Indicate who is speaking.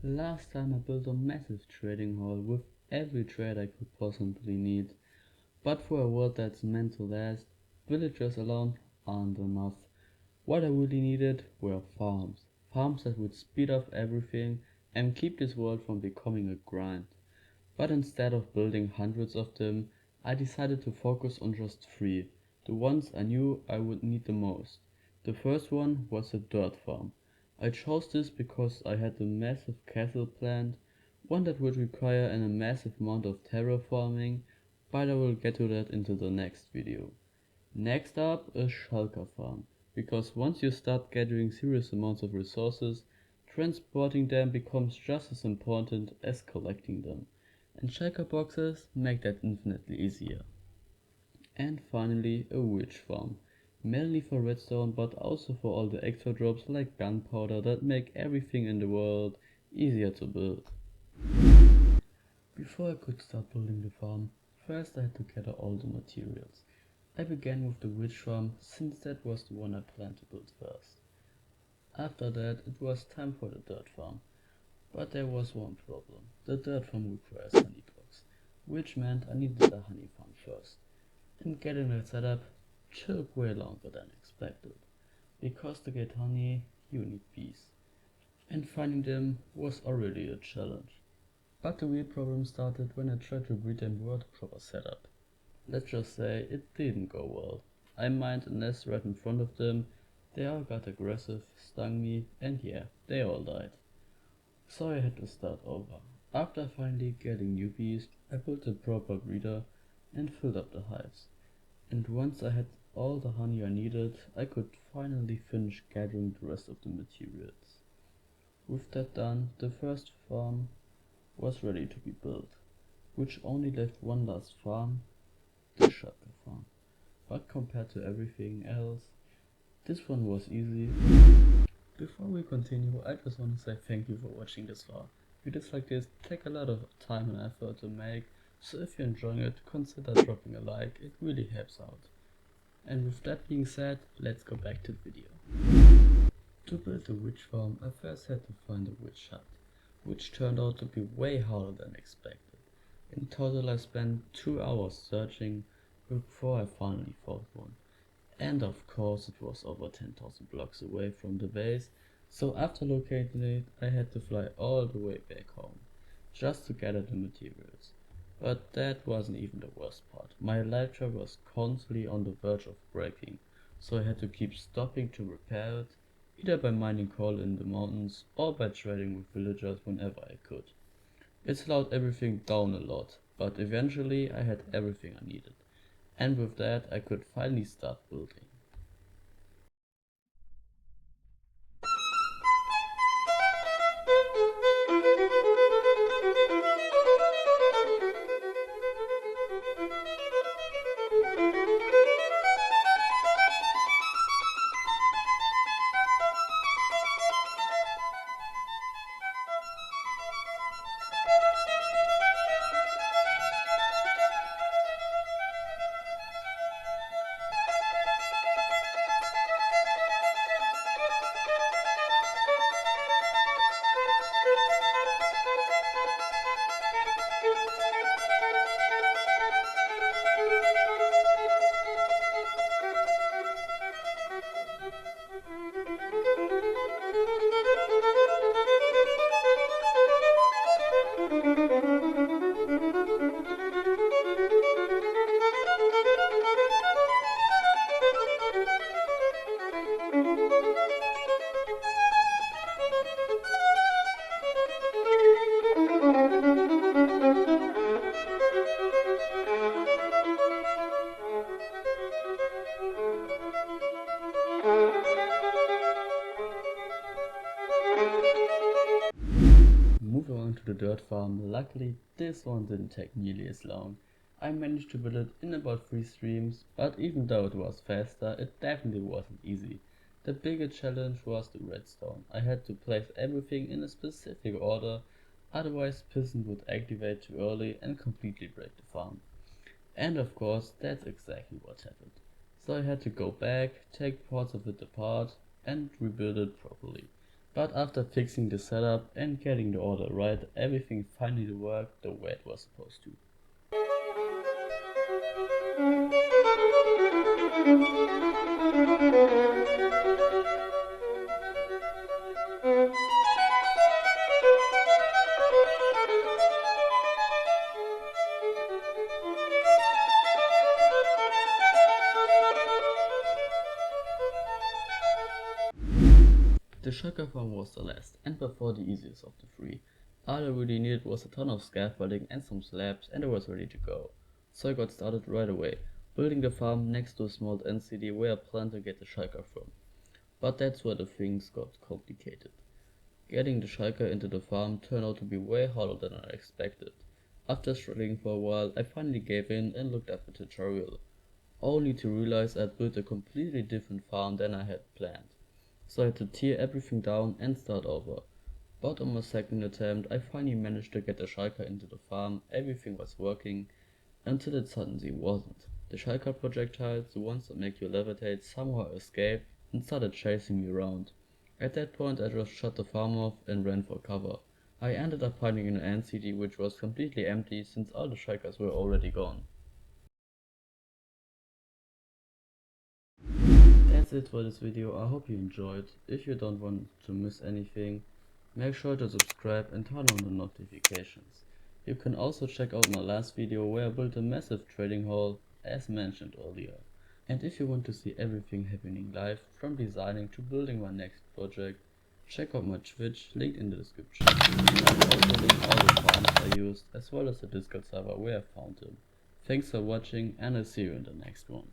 Speaker 1: Last time I built a massive trading hall with every trade I could possibly need, but for a world that's meant to last, villagers alone aren't enough. What I really needed were farms. Farms that would speed up everything and keep this world from becoming a grind. But instead of building hundreds of them, I decided to focus on just three, the ones I knew I would need the most. The first one was a dirt farm. I chose this because I had a massive castle planned, one that would require a massive amount of terraforming, but I will get to that into the next video. Next up, a shulker farm, because once you start gathering serious amounts of resources, transporting them becomes just as important as collecting them, and shulker boxes make that infinitely easier. And finally, a witch farm, mainly for redstone but also for all the extra drops like gunpowder that make everything in the world easier to build. Before I could start building the farm, first I had to gather all the materials. I began with the witch farm since that was the one I planned to build first. After that it was time for the dirt farm, but there was one problem. The dirt farm requires honey blocks, which meant I needed a honey farm first, and getting that set up took way longer than expected. Because to get honey you need bees, and finding them was already a challenge. But the real problem started when I tried to breed them without a proper setup. Let's just say it didn't go well. I mined a nest right in front of them, they all got aggressive, stung me, and yeah, they all died. So I had to start over. After finally getting new bees, I built a proper breeder and filled up the hives. And once I had all the honey I needed, I could finally finish gathering the rest of the materials. With that done, the first farm was ready to be built, which only left one last farm, the Shulker farm. But compared to everything else, this one was easy. Before we continue, I just want to say thank you for watching this far. Videos like this take a lot of time and effort to make, so if you're enjoying it, consider dropping a like, it really helps out. And with that being said, let's go back to the video. To build the witch farm, I first had to find a witch hut, which turned out to be way harder than expected. In total I spent 2 hours searching before I finally found one. And of course it was over 10,000 blocks away from the base, so after locating it I had to fly all the way back home, just to gather the materials. But that wasn't even the worst part. My elytra was constantly on the verge of breaking, so I had to keep stopping to repair it, either by mining coal in the mountains or by trading with villagers whenever I could. It slowed everything down a lot, but eventually I had everything I needed, and with that I could finally start building. Moving on to the dirt farm, luckily this one didn't take nearly as long. I managed to build it in about 3 streams, but even though it was faster, it definitely wasn't easy. The bigger challenge was the redstone. I had to place everything in a specific order, otherwise Piston would activate too early and completely break the farm. And of course, that's exactly what happened. So I had to go back, take parts of it apart, and rebuild it properly. But after fixing the setup and getting the order right, everything finally worked the way it was supposed to. The Shulker farm was the last, and by far the easiest of the three. All I really needed was a ton of scaffolding and some slabs, and I was ready to go. So I got started right away, building the farm next to a small NCD where I planned to get the Shulker from. But that's where the things got complicated. Getting the Shulker into the farm turned out to be way harder than I expected. After struggling for a while, I finally gave in and looked up a tutorial, only to realize I'd built a completely different farm than I had planned. So I had to tear everything down and start over. But on my second attempt, I finally managed to get the Shulker into the farm, everything was working, until it suddenly wasn't. The Shulker projectiles, the ones that make you levitate, somehow escaped and started chasing me around. At that point I just shut the farm off and ran for cover. I ended up finding an NCD which was completely empty since all the Shulkers were already gone. That's it for this video. I hope you enjoyed. If you don't want to miss anything, make sure to subscribe and turn on the notifications. You can also check out my last video where I built a massive trading hall as mentioned earlier. And if you want to see everything happening live, from designing to building my next project, check out my Twitch, linked in the description. I've also linked all the farms I used, as well as the Discord server where I found them. Thanks for watching, and I'll see you in the next one.